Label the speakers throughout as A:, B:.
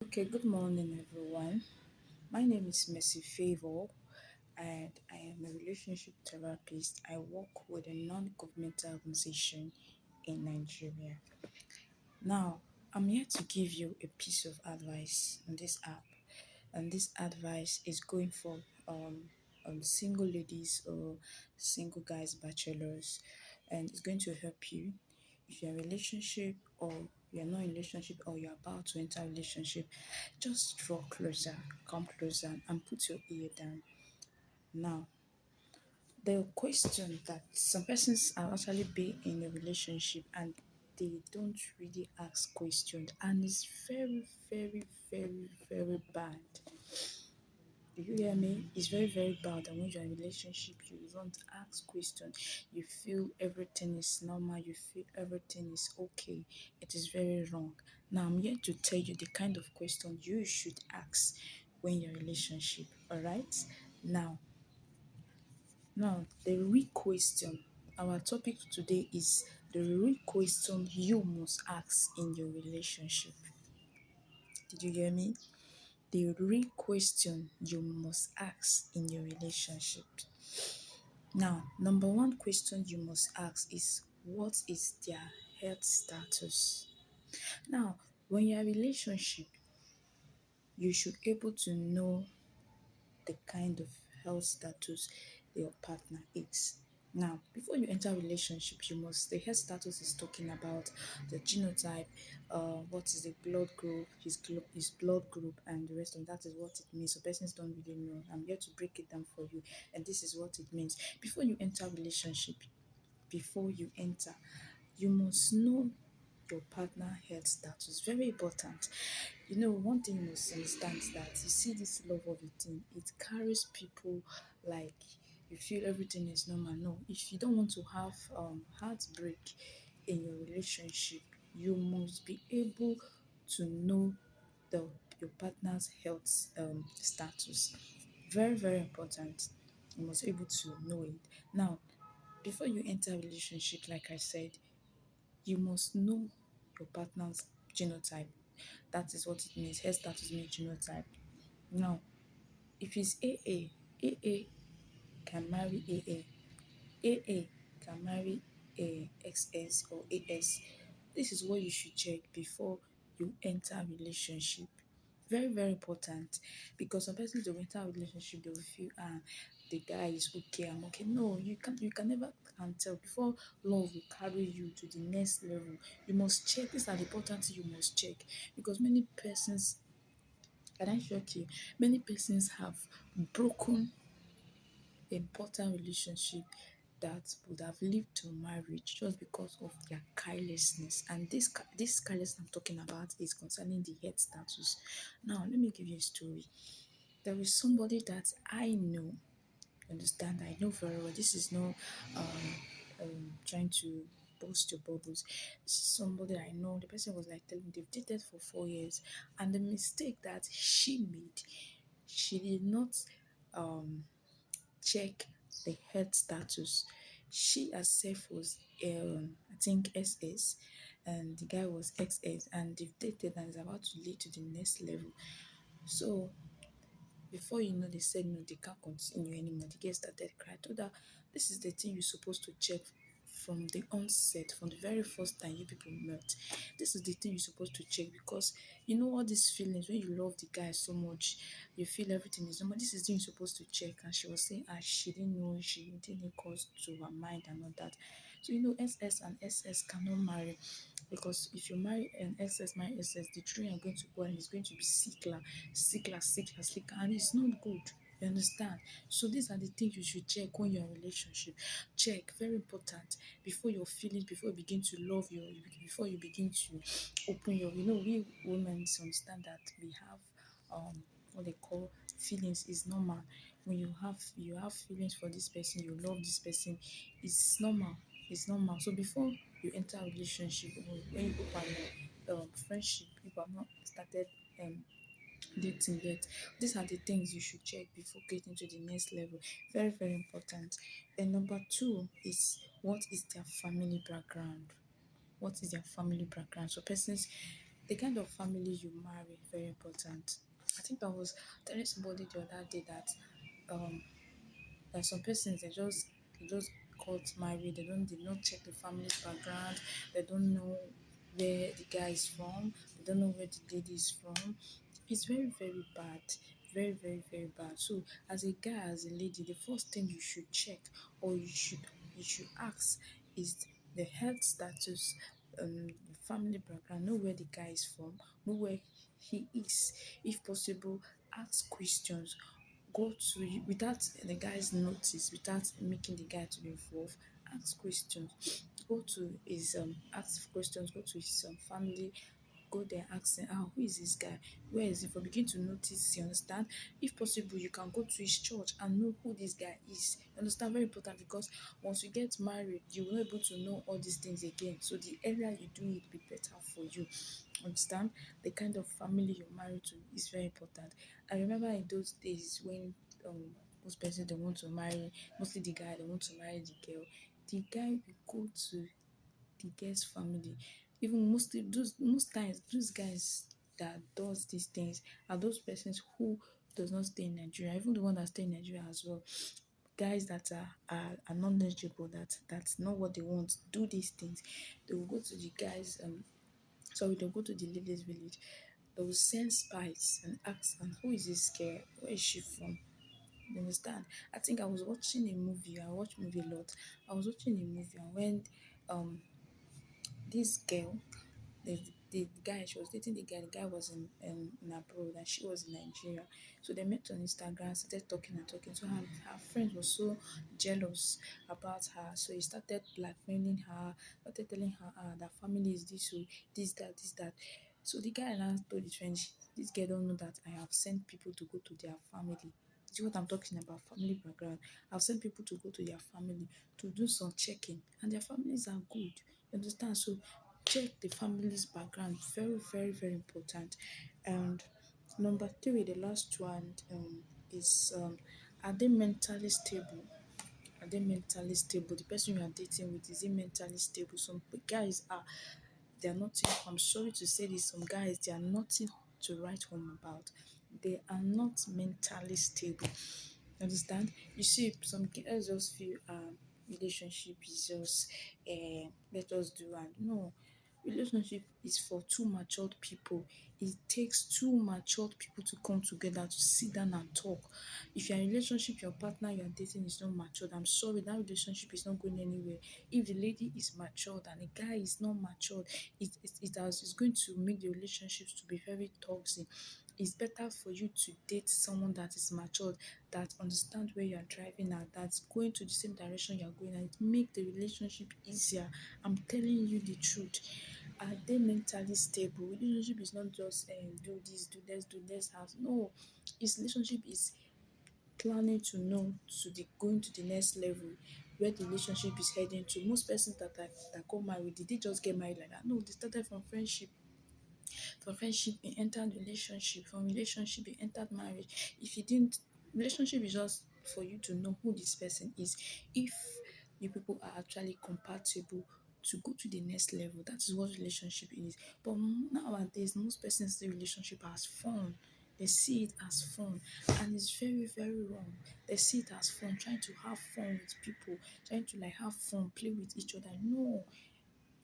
A: Okay, good morning, everyone. My name is Mercy Favor, and I am a relationship therapist. I work with a non governmental organization in Nigeria. Now, I'm here to give you a piece of advice on this app, and this advice is going for single ladies or single guys, bachelors, and it's going to help you if you're in a relationship or you're not in a relationship or you're about to enter a relationship. Just draw closer, come closer, and put your ear down. Now, the question that some persons are actually be in a relationship and they don't really ask questions, and it's very, very, very, very bad. Do you hear me? It's very, very bad. And when you're in a relationship, you don't ask questions. You feel everything is normal. You feel everything is okay. It is very wrong. Now, I'm here to tell you the kind of question you should ask when you're in a relationship. All right? Now, the real question. Our topic today is the real question you must ask in your relationship. Did you hear me? The real question you must ask in your relationship. Now, number one question you must ask is what is their health status? Now, when you're in a relationship, you should able to know the kind of health status your partner is. Now, before you enter a relationship, you must the health status is talking about the genotype, what is the blood group, his blood group, and the rest of that is what it means. So persons don't really know. I'm here to break it down for you, and this is what it means. Before you enter a relationship, before you enter, you must know your partner health status. Very important. You know, one thing you must understand is that you see this love of a thing, it carries people like you feel everything is normal. No, if you don't want to have heartbreak in your relationship, you must be able to know the your partner's health status. Very, very important. You must be able to know it. Now, before you enter a relationship, like I said, you must know your partner's genotype. That is what it means. Hair status means genotype. Now, if it's AA, AA can marry AA. AA can marry a XS or AS. This is what you should check before you enter a relationship. Very, very important, because some persons they will enter a relationship, they will feel the guy is okay, I'm okay. No, you can never can tell before love will carry you to the next level. You must check. These are the important things you must check, because many persons, can I shock you? Many persons have broken important relationship that would have led to marriage just because of their carelessness. And this carelessness I'm talking about is concerning the health status. Now, let me give you a story. There is somebody that I know. Understand? I know very well. This is not trying to burst your bubbles. This is somebody I know. The person was like telling me they've dated for 4 years, and the mistake that she made, she did not um check the health status. She herself was, I think, SS, and the guy was XS, and they've dated and is about to lead to the next level. So before you know, they said no, they can't continue anymore. The girl started crying. I told her, this is the thing you're supposed to check from the onset, from the very first time you people met. This is the thing you're supposed to check, because you know all these feelings when you love the guy so much, you feel everything is normal. This is the thing you're supposed to check. And she was saying, she didn't know, she didn't cross to her mind and all that. So you know, SS and SS cannot marry, because if you marry an SS, my SS, the children are going to go and it's going to be sickler, sickler, sickler, sickler, and it's not good. You understand? So these are the things you should check when you're in a relationship. Check, very important. Before your feelings, before you begin to love your, before you begin to open your, you know, we women understand that we have what they call feelings is normal. When you have feelings for this person, you love this person, it's normal. It's normal. So before you enter a relationship, or when you open friendship, people have not started dating yet. These are the things you should check before getting to the next level. Very, very important. And number two is what is their family background? What is their family background? So persons, The kind of family you marry very important. I think I was telling somebody the other day that um there are some persons they just got married, they don't check the family's background, they don't know where the guy is from, they don't know where the lady is from. It's very, very bad. Very, very, very bad. So as a guy, as a lady, the first thing you should check or you should ask is the health status, the family background, know where the guy is from, know where he is. If possible, ask questions. Go to without the guy's notice, without making the guy to be involved. Ask questions. Go to his ask questions. Go to his family. Go there, ask him, who is this guy? Where is he from? Begin to notice. You understand? If possible, you can go to his church and know who this guy is. You understand? Very important, because once you get married, you will not be able to know all these things again. So the earlier you do it, be better for you. Understand? The kind of family you're married to is very important. I remember in those days when most persons they want to marry, mostly the guy they want to marry the girl. The guy will go to the girl's family. Even mostly those most times those guys that does these things are those persons who does not stay in Nigeria, even the one that stay in Nigeria as well. Guys that are not knowledgeable, that's not what they want, do these things. They will go to the guys sorry, they'll go to the lady's village. They will send spies and ask them, who is this girl? Where is she from? You understand? I think I was watching a movie. I watch movie a lot. I was watching a movie, and when um this girl, the guy, she was dating the guy was in abroad and she was in Nigeria. So they met on Instagram, started talking and talking. So her friend was so jealous about her. So he started blackmailing her, started telling her that family is this, so this, that, this, that. So the guy now told his friend, this girl don't know that I have sent people to go to their family. See what I'm talking about, family background. I've sent people to go to their family to do some checking, and their families are good. You understand? So check the family's background. Very, very, very important. And number three, the last one is are they mentally stable? Are they mentally stable? The person you are dating with, is he mentally stable? Some guys are, they are nothing. I'm sorry to say this, some guys they are nothing to write home about. They are not mentally stable. Understand? You see, some girls just feel relationship is just let us do, and no, relationship is for two matured people. It takes two matured people to come together to sit down and talk. If you're in a relationship, your partner you're dating is not matured, I'm sorry, that relationship is not going anywhere. If the lady is matured and the guy is not matured, it's going to make the relationships to be very toxic. It's better for you to date someone that is matured, that understand where you are driving at, that's going to the same direction you're going, and it make the relationship easier. I'm telling you the truth. Are they mentally stable? Relationship is not just do this, do let's do, let's have. No, his relationship is planning to know to the going to the next level, where the relationship is heading to. Most persons that got married, did they just get married like that? No, they started from friendship. From friendship, he entered relationship. From relationship, he entered marriage. If you didn't, relationship is just for you to know who this person is. If you people are actually compatible to go to the next level, that is what relationship is. But nowadays, most persons see relationship as fun. They see it as fun, and it's very, very wrong. They see it as fun, trying to have fun with people, trying to like have fun, play with each other. No,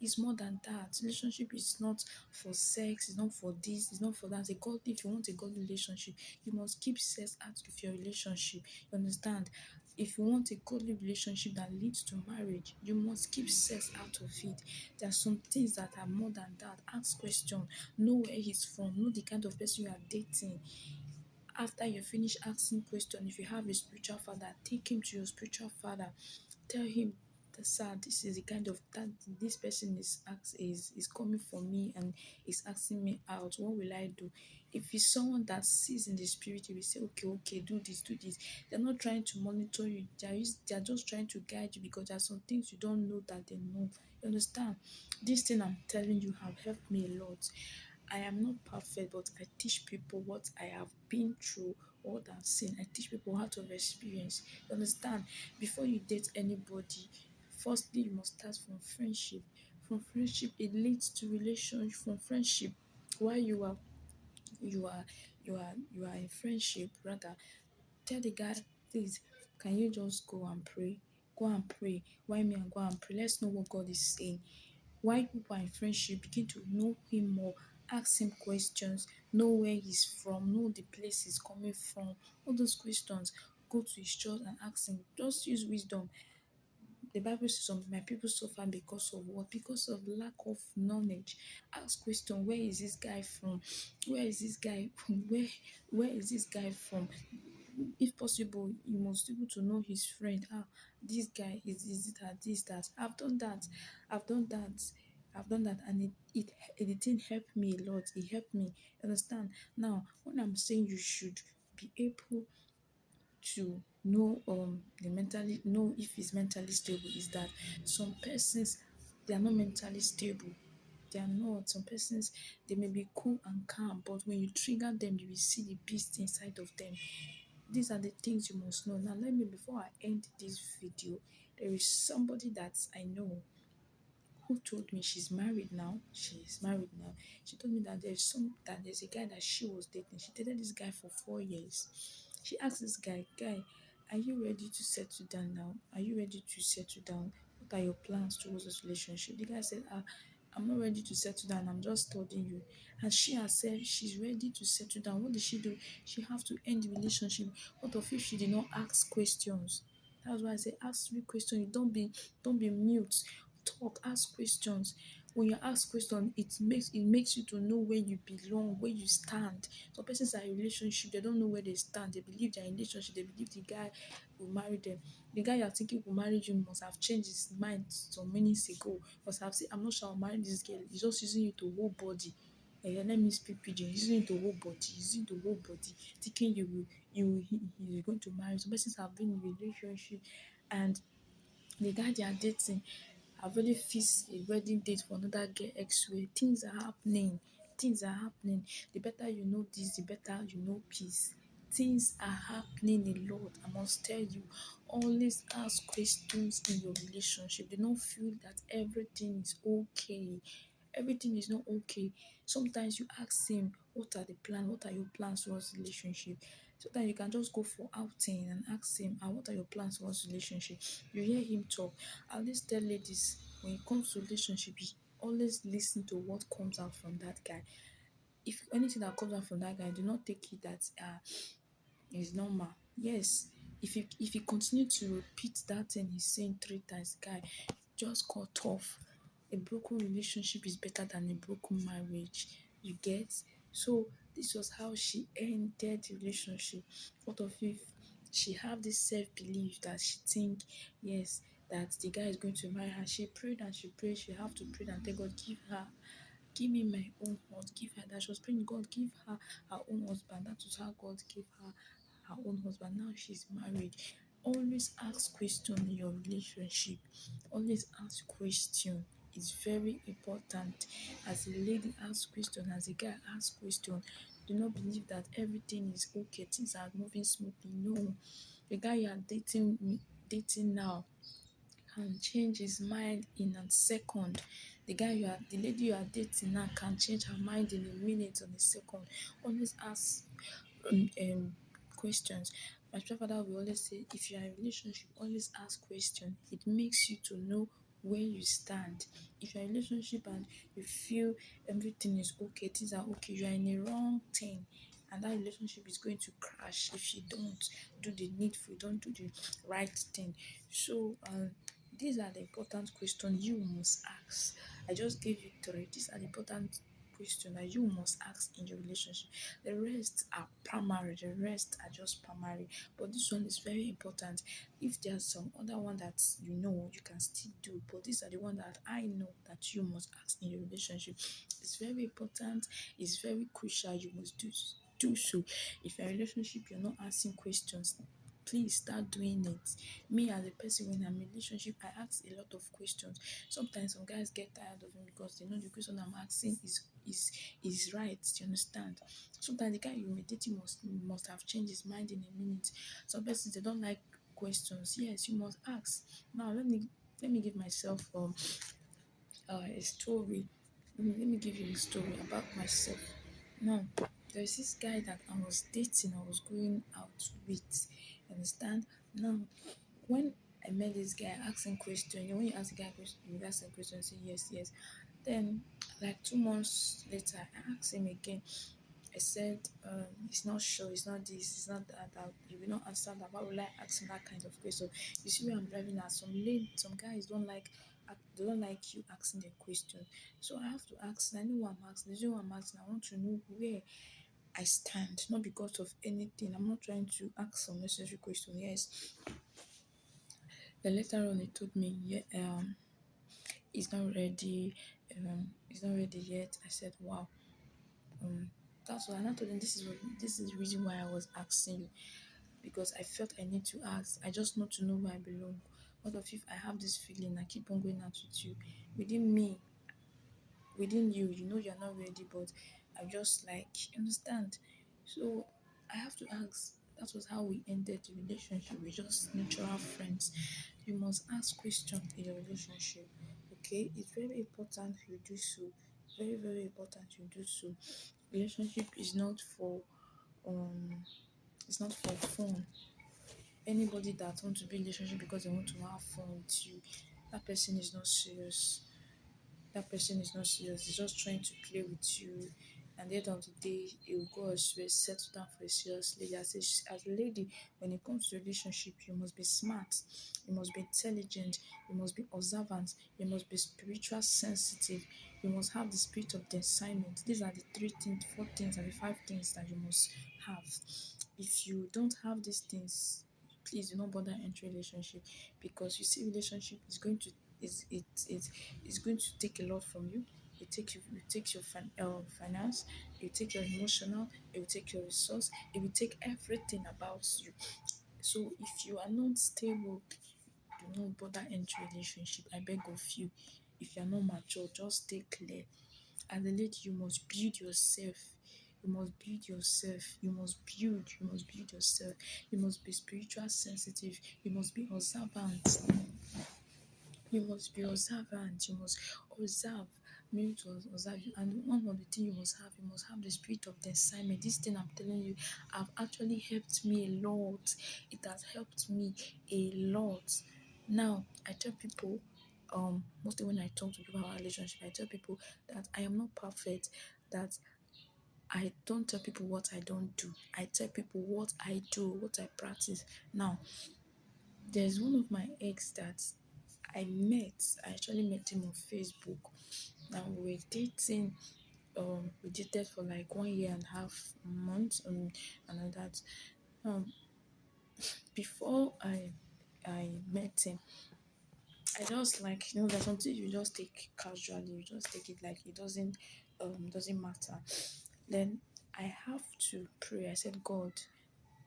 A: it's more than that. Relationship is not for sex, it's not for this, it's not for that. A God, if you want a godly relationship, you must keep sex out of your relationship. You understand? If you want a godly relationship that leads to marriage, you must keep sex out of it. There are some things that are more than that. Ask questions, know where he's from, know the kind of person you are dating. After you finish asking questions, if you have a spiritual father, take him to your spiritual father. Tell him, sir, this is the kind of that this person is coming for me and is asking me out. What will I do? If it's someone that sees in the spirit, you will say, okay, okay, do this, do this. They're not trying to monitor you. They're just trying to guide you, because there are some things you don't know that they know. You understand? This thing I'm telling you have helped me a lot. I am not perfect, but I teach people what I have been through, what I've seen. I teach people out of experience. You understand? Before you date anybody, firstly, you must start from friendship. From friendship, it leads to relationship. From friendship, While you are you are in friendship, rather tell the guy, please, can you just go and pray? Go and pray. Why me and go and pray? Let's know what God is saying. Why people are in friendship, begin to know him more, ask him questions, know where he's from, know the place he's coming from. All those questions, go to his church and ask him. Just use wisdom. The Bible says some my people suffer because of what? Because of lack of knowledge. Ask question, where is this guy from? Where is this guy from? Where is this guy from? If possible, you must be able to know his friend. This guy is it that this that. I've done that. I've done that. I've done that, and it didn't help me a lot. It helped me. Understand? Now, when I'm saying you should be able to know the mentally know if he's mentally stable, is that some persons, they are not mentally stable. They are not. Some persons, they may be cool and calm, but when you trigger them, you will see the beast inside of them. These are the things you must know. Now, let me, before I end this video, there is somebody that I know who told me she's married now. She is married now. She told me that there's a guy that she was dating. She dated this guy for 4 years. She asked this guy, are you ready to settle down now? Are you ready to settle down? What are your plans towards this relationship? The guy said, I'm not ready to settle down. I'm just studying you. And she has said she's ready to settle down. What did she do? She have to end the relationship. What of if she did not ask questions? That's why I say ask three questions. You don't be mute. Talk, ask questions. When you ask questions, it makes you to know where you belong, where you stand. Some persons are in relationship, they don't know where they stand. They believe they're in relationship, they believe the guy will marry them. The guy you're thinking will marry you must have changed his mind some minutes ago. Must have said, I'm not sure I'll marry this girl. He's just using you to whole body. Let me speak pidgin. Using it to whole body, using the whole body, thinking he's going to marry. Some persons have been in a relationship, and the guy they are dating have already fixed a wedding date for another girl X-ray. Things are happening. Things are happening. The better you know this, the better you know peace. Things are happening a lot. I must tell you, always ask questions in your relationship. Do not feel that everything is okay. Everything is not okay. Sometimes you ask him, what are the plans? What are your plans towards relationship? Sometimes you can just go for outing and ask him, what are your plans towards relationship? You hear him talk. I always tell ladies, when it comes to relationship, you always listen to what comes out from that guy. If anything that comes out from that guy, do not take it that is normal. Yes, if you continue to repeat that thing he's saying 3 times, guy, just cut off. A broken relationship is better than a broken marriage. You get? So this was how she ended the relationship. What of if she have this self-belief that she think, yes, that the guy is going to marry her? She prayed and she prayed. She have to pray and thank God, give me my own husband. Give her that. She was praying, God, give her her own husband. That was how God gave her her own husband. Now she's married. Always ask question in your relationship. Always ask question. It's very important. As a lady, ask question. As a guy, ask question. Do not believe that everything is okay. Things are moving smoothly. No, the guy you are dating now can change his mind in a second. The lady you are dating now can change her mind in a minute, or a second. Always ask questions. My father will always say, if you are in a relationship, always ask questions. It makes you to know where you stand. If you're in a relationship and you feel everything is okay, things are okay, you are in a wrong thing, and that relationship is going to crash if you don't do the needful, don't do the right thing. So these are the important questions you must ask. I just gave you three. These are the important questions that you must ask in your relationship. The rest are primary, the rest are just primary. But this one is very important. If there's some other one that you can still do. But these are the one that I know that you must ask in your relationship. It's very important, it's very crucial. You must do so. If your relationship you're not asking questions, please start doing it. Me as a person, when I'm in a relationship, I ask a lot of questions. Sometimes some guys get tired of me because they know the question I'm asking is right. Do you understand? Sometimes the guy you may dating must have changed his mind in a minute. Some persons they don't like questions. Yes, you must ask. Now let me give myself a story. Let me give you a story about myself. Now, there's this guy that I was dating, I was going out with. You understand? Now, when I met this guy, I asked him question. You know, when you ask a guy question, you ask him question, say yes, yes. Then, like 2 months later, I asked him again. I said, it's not sure, it's not this, it's not that, that you will not answer that. Why would I ask him that kind of question? You see where I'm driving at. Some guys don't like they don't like you asking the question. So I have to ask. I know what I'm asking. This is what I'm asking. I want to know where I stand, not because of anything. I'm not trying to ask some necessary question. Yes. Then later on, he told me, yeah, he's not ready. He's not ready yet. I said, wow. Um, that's why. And I told him this is the reason why I was asking you, because I felt I need to ask. I just want to know where I belong. What if I have this feeling, I keep on going out with you, within me, within you, you know you're not ready, but I just like, understand. So I have to ask. That was how we ended the relationship. We're just natural friends. You must ask questions in your relationship. Okay, it's very important you do so. Very, very important you do so. Relationship is not for um it's not for fun. Anybody that wants to be in a relationship because they want to have fun with you, that person is not serious. That person is not serious. He's just trying to play with you. And at the end of the day, he will go astray, settle down for a serious lady. As a lady, when it comes to relationship, you must be smart, you must be intelligent, you must be observant, you must be spiritual sensitive, you must have the spirit of discernment. These are the 3 things, 4 things, and the 5 things that you must have. If you don't have these things, please do not bother enter relationship, because you see relationship is going to is going to take a lot from you. It takes your finance, it will take your emotional, it will take your resource, it will take everything about you. So if you are not stable, do not bother enter relationship. I beg of you. If you are not mature, just stay clear. As a lady, you must build yourself. You must build yourself. You must build yourself. You must be spiritual sensitive. You must be observant. You must be observant. You must observe. Me to observe you. And one of the things you must have the spirit of discernment. This thing I'm telling you have actually helped me a lot. It has helped me a lot. Now I tell people, mostly when I talk to people about relationship, I tell people that I am not perfect, that I don't tell people what I don't do. I tell people what I do, what I practice. Now, there's one of my ex that I met. I actually met him on Facebook. Now we were dating. We dated for like 1.5 months. And all that. Um, before I met him, I just like, there's something you just take casually. You just take it like it doesn't matter. Then I have to pray. I said, God,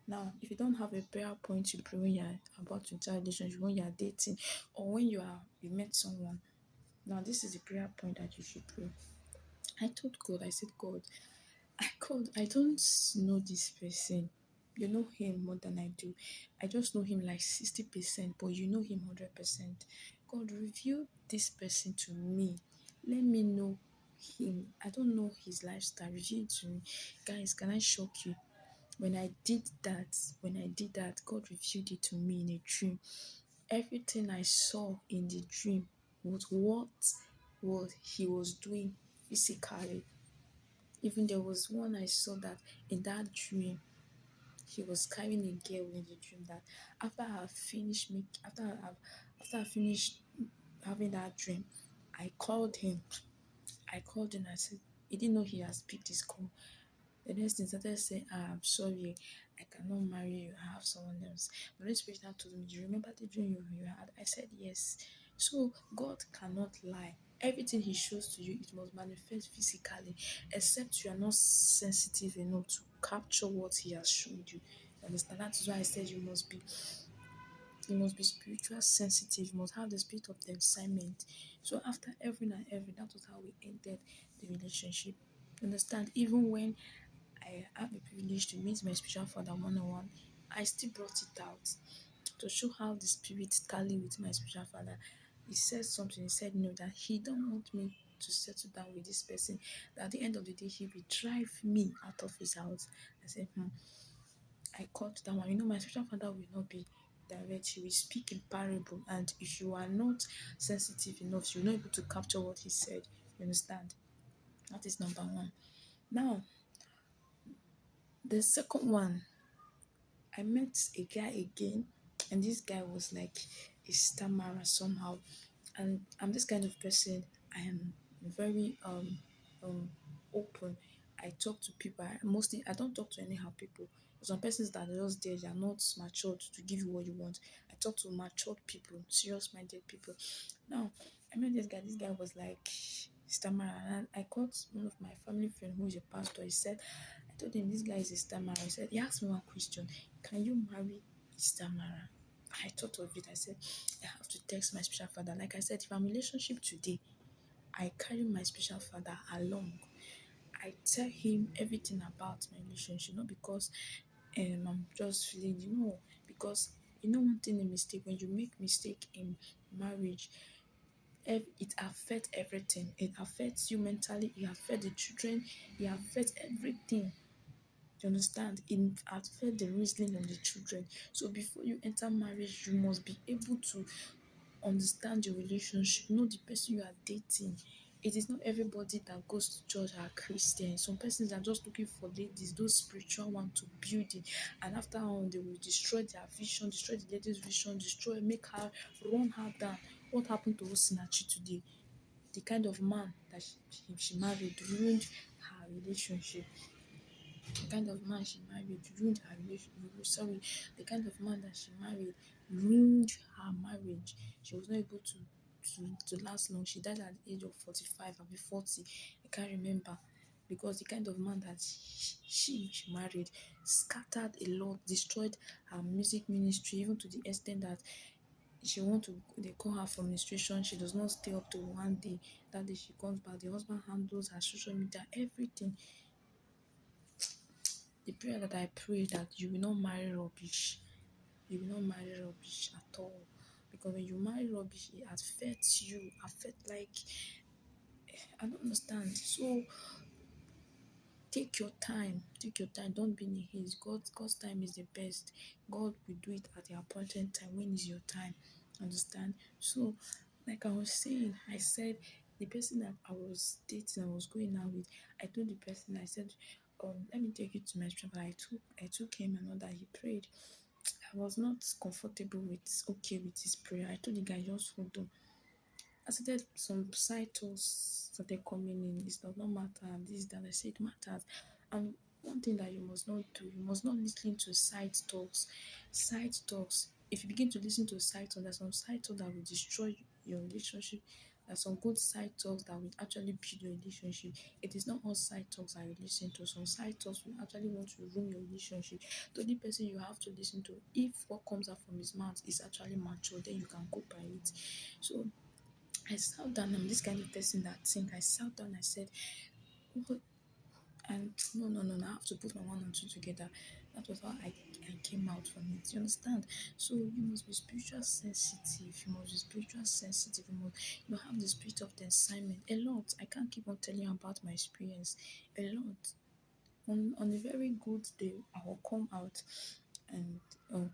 A: now if you don't have a prayer point to pray when you're about to enter a relationship, when you're dating, or when you met someone, now this is the prayer point that you should pray. I told God, I said, God, I don't know this person. You know him more than I do. I just know him like 60%, but you know him 100%. God, reveal this person to me. Let me know him. I don't know his lifestyle. Reveal it to me. Guys, can I shock you? When I did that, God revealed it to me in a dream. Everything I saw in the dream was what he was doing physically. Even there was one I saw that in that dream, he was carrying a girl in the dream. That after I finished having that dream, I called him. I said he didn't know he has picked his call. The next thing started saying, I'm sorry, I cannot marry you, I have someone else. The Holy Spirit now told me, do you remember the dream you had? I said yes. So God cannot lie. Everything he shows to you, it must manifest physically, except you are not sensitive enough to capture what he has shown you. Understand? That is why I said you must be spiritual sensitive, you must have the spirit of discernment. So after every and every, that was how we ended the relationship. Understand? Even when I have the privilege to meet my spiritual father one-on-one, I still brought it out to show how the spirit tally with my spiritual father. He said something, he said no, that he don't want me. to settle down with this person. That at the end of the day, he will drive me out of his house. I said, I caught that one. My spiritual father will not be direct. He will speak in parable. And if you are not sensitive enough, you're not able to capture what he said. You understand? That is number one. Now, the second one, I met a guy again, and this guy was like a stammerer somehow. And I'm this kind of person. I am very open. I talk to people. I don't talk to anyhow people. Some persons that are just there, they are not matured to give you what you want. I talk to matured people, serious minded people. Now, I met this guy. This guy was like stammerer, and I called one of my family friend who is a pastor. I told him this guy is a stammerer. He asked me one question: can you marry a stammerer? I thought of it. I said, I have to text my special father. Like I said, if I'm in a relationship today, I carry my special father along. I tell him everything about my relationship, not because I'm just feeling, because one thing, a mistake, when you make mistake in marriage, it affects everything. It affects you mentally, it affects the children, it affects everything. You understand? It affects the reasoning of the children. So before you enter marriage, you must be able to understand your relationship, know the person you are dating. It is not everybody that goes to church are Christians. Some persons are just looking for ladies, those spiritual ones to build it, and after all, they will destroy their vision, destroy the lady's vision, make her run her down. What happened to Osinachi today? The kind of man that she married ruined her relationship. The kind of man she married ruined her relationship. Sorry, the kind of man that she married ruined her marriage. She was not able to last long. She died at the age of 45 or 40. I can't remember. Because the kind of man that she married scattered a lot, destroyed her music ministry, even to the extent that they call her for menstruation. She does not stay up to one day. That day she comes back. The husband handles her social media, everything. The prayer that I pray that you will not marry rubbish. You will not marry rubbish at all. Because when you marry rubbish, it affects you. I don't understand. So take your time. Take your time. Don't be in a haste. God's time is the best. God will do it at the appointed time. When is your time? Understand? So, like I was saying, I said the person that I was dating, I was going out with, I told the person, I said, let me take you to my travel. I took him and all that. He prayed. I was not comfortable with his prayer. I told the guy, just hold on. I started some side talks started coming in. It does not matter. This, that. I said it matters. And one thing that you must not do, you must not listen to side talks. Side talks. If you begin to listen to side talks, there's some side talks that will destroy your relationship. There's some good side talks that will actually build your relationship. It is not all side talks that you listen to. Some side talks will actually want to ruin your relationship. The only person you have to listen to, if what comes out from his mouth is actually mature, then you can go by it. So I sat down. I'm this kind of person that think. I sat down. I said, "What?" And no, no, no, no. I have to put my one and two together. That was how I came out from it. You understand? So you must be spiritual sensitive. You must be spiritual sensitive. You must have the spirit of discernment. A lot. I can't keep on telling you about my experience. A lot. On a very good day, I will and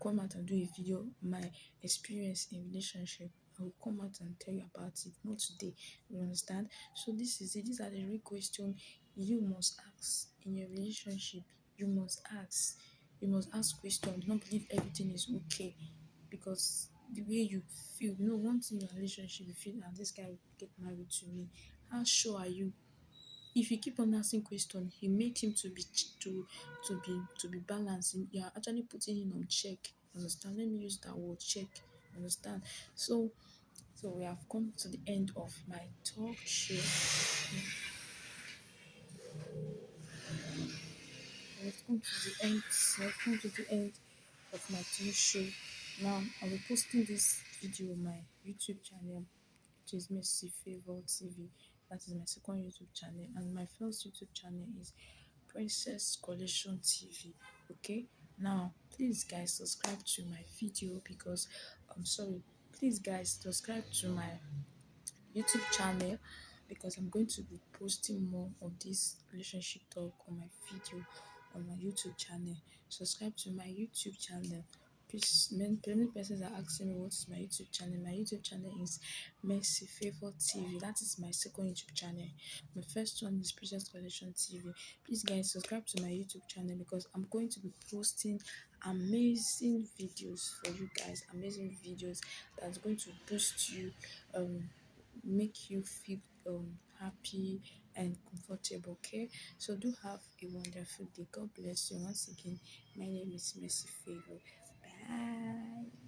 A: come out and do a video my experience in relationship. I will come out and tell you about it, not today. You understand? So this is it. These are the real questions you must ask in your relationship. You must ask. You must ask questions. Do not believe everything is okay, because the way you feel, once in your relationship you feel that this guy will get married to me. How sure are you? If you keep on asking questions, he makes him to be balanced. You are actually putting him on check. Understand? Let me use that word, check. Understand? So we have come to the end of my talk show. We've come to the end. We've come to the end of my talk show. Now I'll be posting this video on my YouTube channel, which is Mercy Favor TV. That is my second YouTube channel, and my first YouTube channel is Princess Collection TV. Okay, now please guys subscribe to my video, because I'm sorry, please guys subscribe to my YouTube channel, because I'm going to be posting more of this relationship talk on my video on my YouTube channel. Subscribe to my YouTube channel. Please, many persons are asking me what is my YouTube channel. My YouTube channel is Mercy Favor TV. That is my second YouTube channel. My first one is Princess Collection TV. Please, guys, subscribe to my YouTube channel because I'm going to be posting amazing videos for you guys. Amazing videos that's going to boost you, make you feel happy and comfortable. Okay, so do have a wonderful day. God bless you once again. My name is Mercy Favor. Bye.